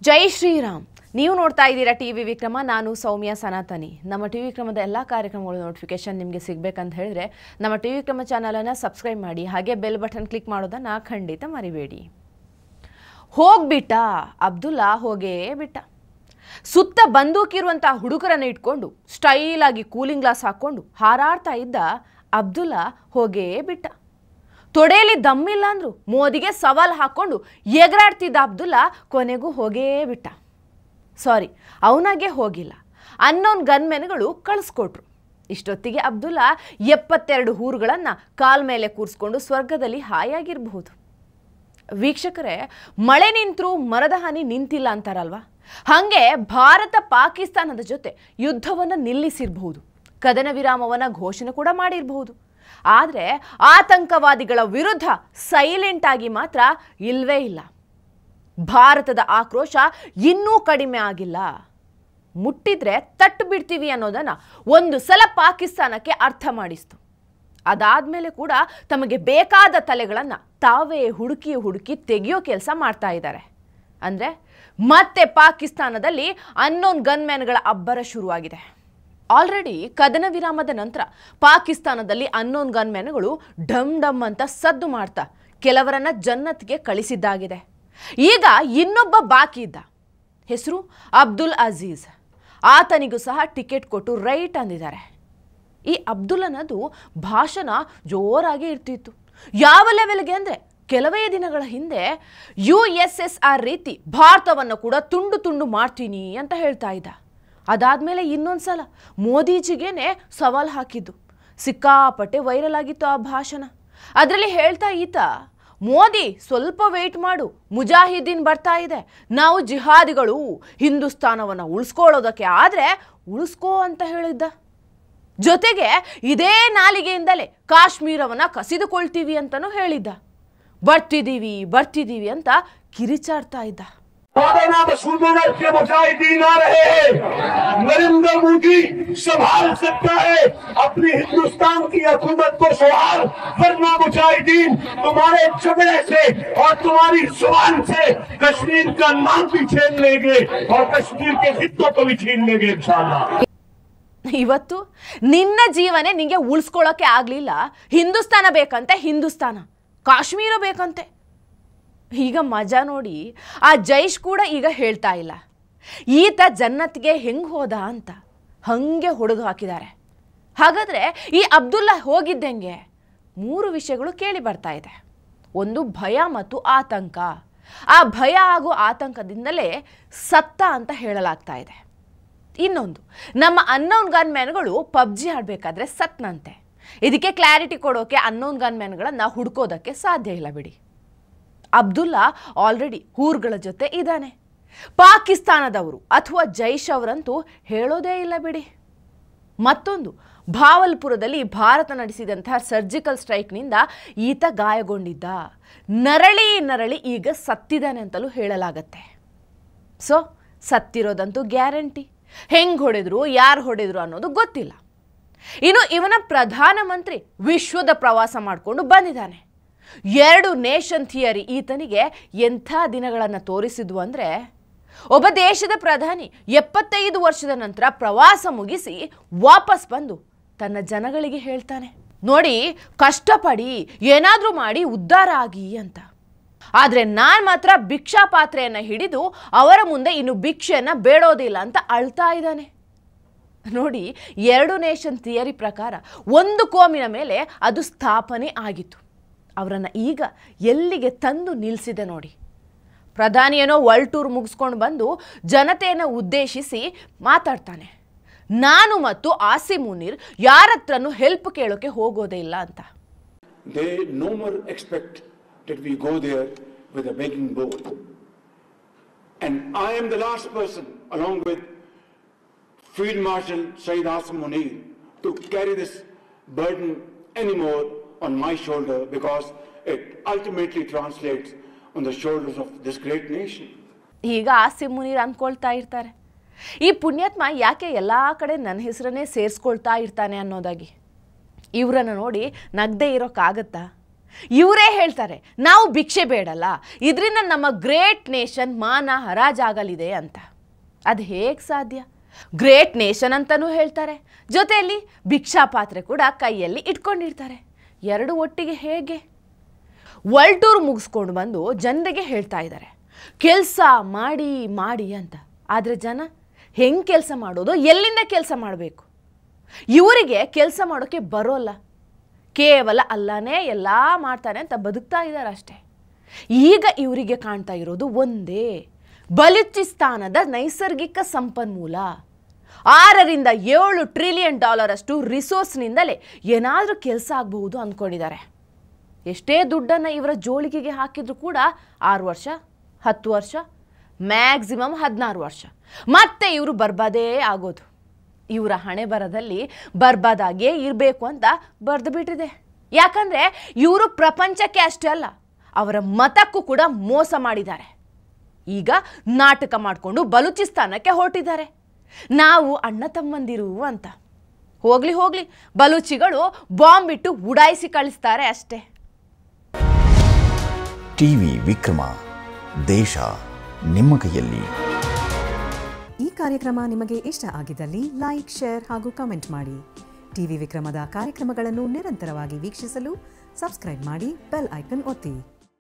ಜೈ ಶ್ರೀರಾಮ್. ನೀವು ನೋಡ್ತಾ ಇದ್ದೀರಾ ಟಿವಿ ವಿಕ್ರಮ. ನಾನು ಸೌಮ್ಯ ಸನಾತನಿ. ನಮ್ಮ ಟಿವಿ ವಿಕ್ರಮದ ಎಲ್ಲ ಕಾರ್ಯಕ್ರಮಗಳ ನೋಟಿಫಿಕೇಶನ್ ನಿಮಗೆ ಸಿಗಬೇಕಂತ ಹೇಳಿದ್ರೆ ನಮ್ಮ ಟಿವಿ ವಿಕ್ರಮ ಚಾನಲನ್ನು ಸಬ್ಸ್ಕ್ರೈಬ್ ಮಾಡಿ, ಹಾಗೆ ಬೆಲ್ ಬಟನ್ ಕ್ಲಿಕ್ ಮಾಡೋದನ್ನು ಖಂಡಿತ ಮರಿಬೇಡಿ. ಹೋಗ್ಬಿಟ್ಟ ಅಬ್ದುಲ್ಲಾ, ಹೋಗೇ ಬಿಟ್ಟ. ಸುತ್ತ ಬಂದೂಕಿರುವಂಥ ಹುಡುಗರನ್ನು ಇಟ್ಕೊಂಡು ಸ್ಟೈಲ್ ಆಗಿ ಕೂಲಿಂಗ್ ಗ್ಲಾಸ್ ಹಾಕ್ಕೊಂಡು ಹಾರಾಡ್ತಾ ಇದ್ದ ಅಬ್ದುಲ್ಲಾ ಹೋಗೇ ಬಿಟ್ಟ. ತೊಡೆಯಲ್ಲಿ ದಮ್ಮಿಲ್ಲ ಅಂದ್ರು ಮೋದಿಗೆ ಸವಾಲ್ ಹಾಕ್ಕೊಂಡು ಎಗರಾಡ್ತಿದ್ದ ಅಬ್ದುಲ್ಲಾ ಕೊನೆಗೂ ಹೋಗೇ ಬಿಟ್ಟ. ಸಾರಿ, ಅವನಾಗೆ ಹೋಗಿಲ್ಲ, ಅನ್ನೋನ್ ಗನ್ಮೆನ್ಗಳು ಕಳಿಸ್ಕೊಟ್ರು. ಇಷ್ಟೊತ್ತಿಗೆ ಅಬ್ದುಲ್ಲಾ 72 ಊರುಗಳನ್ನು ಕಾಲ್ ಮೇಲೆ ಕೂರಿಸ್ಕೊಂಡು ಸ್ವರ್ಗದಲ್ಲಿ ಹಾಯಾಗಿರಬಹುದು. ವೀಕ್ಷಕರೇ, ಮಳೆ ನಿಂತರೂ ಮರದ ಹಾನಿ ನಿಂತಿಲ್ಲ ಅಂತಾರಲ್ವಾ, ಹಾಗೆ ಭಾರತ ಪಾಕಿಸ್ತಾನದ ಜೊತೆ ಯುದ್ಧವನ್ನು ನಿಲ್ಲಿಸಿರಬಹುದು, ಕದನ ವಿರಾಮವನ್ನು ಘೋಷಣೆ ಕೂಡ ಮಾಡಿರಬಹುದು. ಆದರೆ ಆತಂಕವಾದಿಗಳ ವಿರುದ್ಧ ಸೈಲೆಂಟ್ ಆಗಿ ಮಾತ್ರ ಇಲ್ವೇ ಇಲ್ಲ. ಭಾರತದ ಆಕ್ರೋಶ ಇನ್ನೂ ಕಡಿಮೆ ಆಗಿಲ್ಲ. ಮುಟ್ಟಿದ್ರೆ ತಟ್ಟು ಬಿಡ್ತೀವಿ ಅನ್ನೋದನ್ನು ಒಂದು ಸಲ ಪಾಕಿಸ್ತಾನಕ್ಕೆ ಅರ್ಥ ಮಾಡಿಸ್ತು. ಅದಾದ್ಮೇಲೆ ಕೂಡ ತಮಗೆ ಬೇಕಾದ ತಲೆಗಳನ್ನು ತಾವೇ ಹುಡುಕಿ ತೆಗೆಯೋ ಕೆಲಸ ಮಾಡ್ತಾ ಇದ್ದಾರೆ. ಅಂದರೆ ಮತ್ತೆ ಪಾಕಿಸ್ತಾನದಲ್ಲಿ ಅನ್ನೋನ್ ಗನ್ಮ್ಯಾನ್ಗಳ ಅಬ್ಬರ ಶುರುವಾಗಿದೆ. ಆಲ್ರೆಡಿ ಕದನ ವಿರಾಮದ ನಂತರ ಪಾಕಿಸ್ತಾನದಲ್ಲಿ ಅನ್ನೋನ್ ಗನ್ಮ್ಯಾನ್ಗಳು ಡಮ್ ಡಮ್ ಅಂತ ಸದ್ದು ಮಾಡ್ತಾ ಕೆಲವರನ್ನ ಜನ್ನತ್ಗೆ ಕಳಿಸಿದ್ದಾಗಿದೆ. ಈಗ ಇನ್ನೊಬ್ಬ ಬಾಕಿ ಇದ್ದ, ಹೆಸರು ಅಬ್ದುಲ್ ಅಜೀಜ್. ಆತನಿಗೂ ಸಹ ಟಿಕೆಟ್ ಕೊಟ್ಟು ರೈಟ್ ಅಂದಿದ್ದಾರೆ. ಈ ಅಬ್ದುಲ್ಲನದು ಭಾಷಣ ಜೋರಾಗಿ ಇರ್ತಿತ್ತು. ಯಾವ ಲೆವೆಲ್ಗೆ ಅಂದರೆ ಕೆಲವೇ ದಿನಗಳ ಹಿಂದೆ USSR ರೀತಿ ಭಾರತವನ್ನು ಕೂಡ ತುಂಡು ತುಂಡು ಮಾಡ್ತೀನಿ ಅಂತ ಹೇಳ್ತಾ ಇದ್ದ. ಅದಾದಮೇಲೆ ಇನ್ನೊಂದ್ಸಲ ಮೋದಿಜಿಗೇನೆ ಸವಾಲ್ ಹಾಕಿದ್ದು. ಸಿಕ್ಕಾಪಟ್ಟೆ ವೈರಲ್ ಆಗಿತ್ತು ಆ ಭಾಷಣ. ಅದರಲ್ಲಿ ಹೇಳ್ತಾ ಈತ, ಮೋದಿ ಸ್ವಲ್ಪ ವೆಯ್ಟ್ ಮಾಡು, ಮುಜಾಹಿದೀನ್ ಬರ್ತಾ ಇದೆ, ನಾವು ಜಿಹಾದಿಗಳು, ಹಿಂದೂಸ್ತಾನವನ್ನು ಉಳಿಸ್ಕೊಳ್ಳೋದಕ್ಕೆ ಆದರೆ ಉಳಿಸ್ಕೋ ಅಂತ ಹೇಳಿದ್ದ. ಜೊತೆಗೆ ಇದೇ ನಾಲಿಗೆಯಿಂದಲೇ ಕಾಶ್ಮೀರವನ್ನು ಕಸಿದುಕೊಳ್ತೀವಿ ಅಂತಲೂ ಹೇಳಿದ್ದ. ಬರ್ತಿದ್ದೀವಿ ಅಂತ ಕಿರಿಚಾಡ್ತಾ ಇದ್ದ. नरेंद्र मोदी संभाल सकता है अपनी हिंदुस्तान की हुकूमत को सवाल, वरना मुजाहिदीन तुम्हारे झगड़े से और तुम्हारी जुबान से कश्मीर का नाम भी छीन लेंगे और कश्मीर के हितों को भी छीन लेंगे इंशाअल्लाह. ಇವತ್ತು ನಿನ್ನ ಜೀವನೇ ನಿಂಗೆ ಉಳಿಸ್ಕೊಳ್ಳೋಕೆ ಆಗಲಿಲ್ಲ. ಹಿಂದೂಸ್ತಾನ ಬೇಕಂತೆ, ಹಿಂದೂಸ್ತಾನ, ಕಾಶ್ಮೀರ ಬೇಕಂತೆ. ಈಗ ಮಜಾ ನೋಡಿ, ಆ ಜೈಶ್ ಕೂಡ ಈಗ ಹೇಳ್ತಾ ಇಲ್ಲ ಈತ ಜನ್ನತ್ಗೆ ಹೆಂಗೆ ಹೋದ ಅಂತ. ಹಂಗೆ ಹೊಡೆದು ಹಾಕಿದ್ದಾರೆ. ಹಾಗಾದರೆ ಈ ಅಬ್ದುಲ್ಲಾ ಹೋಗಿದ್ದಂಗೆ 3 ವಿಷಯಗಳು ಕೇಳಿ ಬರ್ತಾ ಇದೆ. ಒಂದು, ಭಯ ಮತ್ತು ಆತಂಕ. ಆ ಭಯ ಹಾಗೂ ಆತಂಕದಿಂದಲೇ ಸತ್ತ ಅಂತ ಹೇಳಲಾಗ್ತಾ ಇದೆ. ಇನ್ನೊಂದು, ನಮ್ಮ ಅನ್ನೋನ್ ಗನ್ಮ್ಯಾನ್ಗಳು ಪಬ್ಜಿ ಆಡಬೇಕಾದ್ರೆ ಸತ್ನಂತೆ. ಇದಕ್ಕೆ ಕ್ಲಾರಿಟಿ ಕೊಡೋಕೆ ಅನ್ನೋನ್ ಗನ್ಮ್ಯಾನ್ಗಳನ್ನು ಹುಡ್ಕೋದಕ್ಕೆ ಸಾಧ್ಯ ಇಲ್ಲ ಬಿಡಿ. ಅಬ್ದುಲ್ಲಾ ಆಲ್ರೆಡಿ ಊರುಗಳ ಜೊತೆ ಇದ್ದಾನೆ. ಪಾಕಿಸ್ತಾನದವರು ಅಥವಾ ಜೈಶ್ ಅವರಂತೂ ಹೇಳೋದೇ ಇಲ್ಲ ಬಿಡಿ. ಮತ್ತೊಂದು, ಭಾವಲ್ಪುರದಲ್ಲಿ ಭಾರತ ನಡೆಸಿದಂತಹ ಸರ್ಜಿಕಲ್ ಸ್ಟ್ರೈಕ್ನಿಂದ ಈತ ಗಾಯಗೊಂಡಿದ್ದ. ನರಳಿ ಈಗ ಸತ್ತಿದ್ದಾನೆ ಅಂತಲೂ ಹೇಳಲಾಗತ್ತೆ. So ಸತ್ತಿರೋದಂತೂ guarantee. ಹೆಂಗೆ ಹೊಡೆದ್ರು, ಯಾರು ಹೊಡೆದ್ರು ಅನ್ನೋದು ಗೊತ್ತಿಲ್ಲ. ಇನ್ನು ಇವನ ಪ್ರಧಾನಮಂತ್ರಿ ವಿಶ್ವದ ಪ್ರವಾಸ ಮಾಡಿಕೊಂಡು ಬಂದಿದ್ದಾನೆ. 2 ನೇಷನ್ ಥಿಯರಿ ಈತನಿಗೆ ಎಂಥ ದಿನಗಳನ್ನು ತೋರಿಸಿದ್ವು ಅಂದರೆ, ಒಬ್ಬ ದೇಶದ ಪ್ರಧಾನಿ 75 ವರ್ಷದ ನಂತರ ಪ್ರವಾಸ ಮುಗಿಸಿ ವಾಪಸ್ ಬಂದು ತನ್ನ ಜನಗಳಿಗೆ ಹೇಳ್ತಾನೆ, ನೋಡಿ ಕಷ್ಟಪಡಿ, ಏನಾದರೂ ಮಾಡಿ ಉದ್ಧಾರ ಆಗಿ ಅಂತ. ಆದರೆ ನಾನು ಮಾತ್ರ ಭಿಕ್ಷಾ ಪಾತ್ರೆಯನ್ನು ಹಿಡಿದು ಅವರ ಮುಂದೆ ಇನ್ನು ಭಿಕ್ಷೆಯನ್ನು ಬೇಡೋದಿಲ್ಲ ಅಂತ ಅಳ್ತಾ ಇದ್ದಾನೆ. ನೋಡಿ, 2 ನೇಷನ್ ಥಿಯರಿ ಪ್ರಕಾರ ಒಂದು ಕೋಮಿನ ಮೇಲೆ ಅದು ಸ್ಥಾಪನೆ ಆಗಿತ್ತು. ಅವರನ್ನು ಈಗ ಎಲ್ಲಿಗೆ ತಂದು ನಿಲ್ಲಿಸಿದೆ ನೋಡಿ. ಪ್ರಧಾನಿ ಏನೋ ವರ್ಲ್ಡ್ ಟೂರ್ ಮುಗಿಸ್ಕೊಂಡು ಬಂದು ಜನತೆಯನ್ನು ಉದ್ದೇಶಿಸಿ ಮಾತಾಡ್ತಾನೆ, ನಾನು ಮತ್ತು ಆಸಿಮ್ ಮುನೀರ್ ಯಾರ ಹತ್ರನೂ ಹೆಲ್ಪ್ ಕೇಳೋಕೆ ಹೋಗೋದೇ ಇಲ್ಲ ಅಂತ. They no more expect that we go there with a begging bowl. And I am the last person, along with Field Marshal Sayyid Asim Munir, to carry this burden anymore on my shoulder, because it ultimately translates on the shoulders of this great nation. ಈಗ awesome Munir ಅಂದ್ಕೊಳ್ತಾ ಇರ್ತಾರೆ, ಈ ಪುಣ್ಯಾತ್ಮ ಯಾಕೆ ಎಲ್ಲ ಕಡೆ ನನ್ನ ಹೆಸರನ್ನೇ ಸೇರಿಸ್ಕೊಳ್ತಾ ಇರ್ತಾನೆ ಅನ್ನೋದಾಗಿ. ಇವರನ್ನು ನೋಡಿ ನಗದೇ ಇರೋಕ್ಕಾಗತ್ತಾ? ಇವರೇ ಹೇಳ್ತಾರೆ ನಾವು ಭಿಕ್ಷೆ ಬೇಡಲ್ಲ, ಇದರಿಂದ ನಮ್ಮ ಗ್ರೇಟ್ ನೇಷನ್ ಮಾನ ಹರಾಜಾಗಲಿದೆ ಅಂತ. ಅದು ಹೇಗೆ ಸಾಧ್ಯ? ಗ್ರೇಟ್ ನೇಷನ್ ಅಂತಲೂ ಹೇಳ್ತಾರೆ, ಜೊತೆಯಲ್ಲಿ ಭಿಕ್ಷಾ ಪಾತ್ರೆ ಕೂಡ ಕೈಯಲ್ಲಿ ಇಟ್ಕೊಂಡಿರ್ತಾರೆ. ಎರಡು ಒಟ್ಟಿಗೆ ಹೇಗೆ? ವರ್ಲ್ಡ್ ಟೂರ್ ಮುಗಿಸ್ಕೊಂಡು ಬಂದು ಜನರಿಗೆ ಹೇಳ್ತಾ ಇದ್ದಾರೆ ಕೆಲಸ ಮಾಡಿ ಮಾಡಿ ಅಂತ. ಆದರೆ ಜನ ಹೆಂಗೆ ಕೆಲಸ ಮಾಡೋದು, ಎಲ್ಲಿಂದ ಕೆಲಸ ಮಾಡಬೇಕು? ಇವರಿಗೆ ಕೆಲಸ ಮಾಡೋಕ್ಕೆ ಬರೋಲ್ಲ, ಕೇವಲ ಅಲ್ಲನೇ ಎಲ್ಲ ಮಾಡ್ತಾನೆ ಅಂತ ಬದುಕ್ತಾ ಇದ್ದಾರೆ ಅಷ್ಟೇ. ಈಗ ಇವರಿಗೆ ಕಾಣ್ತಾ ಇರೋದು ಒಂದೇ, ಬಲೂಚಿಸ್ತಾನದ ನೈಸರ್ಗಿಕ ಸಂಪನ್ಮೂಲ, 6ರಿಂದ 7 ಟ್ರಿಲಿಯನ್ ಡಾಲರ್ ಅಷ್ಟು ರಿಸೋರ್ಸ್ನಿಂದಲೇ ಏನಾದರೂ ಕೆಲಸ ಆಗಬಹುದು ಅಂದ್ಕೊಂಡಿದ್ದಾರೆ. ಎಷ್ಟೇ ದುಡ್ಡನ್ನು ಇವರ ಜೋಳಿಗೆಗೆ ಹಾಕಿದ್ರು ಕೂಡ 6 ವರ್ಷ, 10 ವರ್ಷ, ಮ್ಯಾಕ್ಸಿಮಮ್ 16 ವರ್ಷ, ಮತ್ತೆ ಇವರು ಬರ್ಬಾದೇ ಆಗೋದು. ಇವರ ಹಣೆ ಬರದಲ್ಲಿ ಬರ್ಬಾದಾಗಿಯೇ ಇರಬೇಕು ಅಂತ ಬರೆದು ಬಿಟ್ಟಿದೆ. ಯಾಕಂದರೆ ಇವರು ಪ್ರಪಂಚಕ್ಕೆ ಅಷ್ಟೇ ಅಲ್ಲ, ಅವರ ಮತಕ್ಕೂ ಕೂಡ ಮೋಸ ಮಾಡಿದ್ದಾರೆ. ಈಗ ನಾಟಕ ಮಾಡಿಕೊಂಡು ಬಲೂಚಿಸ್ತಾನಕ್ಕೆ ಹೊರಟಿದ್ದಾರೆ, ನಾವು ಅಣ್ಣ ತಮ್ಮಂದಿರು ಅಂತ. ಹೋಗ್ಲಿ ಹೋಗ್ಲಿ, ಬಲೂಚಿಗಳು ಬಾಂಬ್ ಬಿಟ್ಟು ಉಡಾಯಿಸಿ ಕಳಿಸ್ತಾರೆ ಅಷ್ಟೇ. ಟಿವಿ ವಿಕ್ರಮ, ದೇಶ ನಿಮ್ಮ ಕೈಯಲ್ಲಿ. ಈ ಕಾರ್ಯಕ್ರಮ ನಿಮಗೆ ಇಷ್ಟ ಆಗಿದ್ದಲ್ಲಿ ಲೈಕ್, ಶೇರ್ ಹಾಗೂ ಕಮೆಂಟ್ ಮಾಡಿ. ಟಿವಿ ವಿಕ್ರಮದ ಕಾರ್ಯಕ್ರಮಗಳನ್ನು ನಿರಂತರವಾಗಿ ವೀಕ್ಷಿಸಲು ಸಬ್ಸ್ಕ್ರೈಬ್ ಮಾಡಿ, ಬೆಲ್ ಐಕನ್ ಒತ್ತಿ.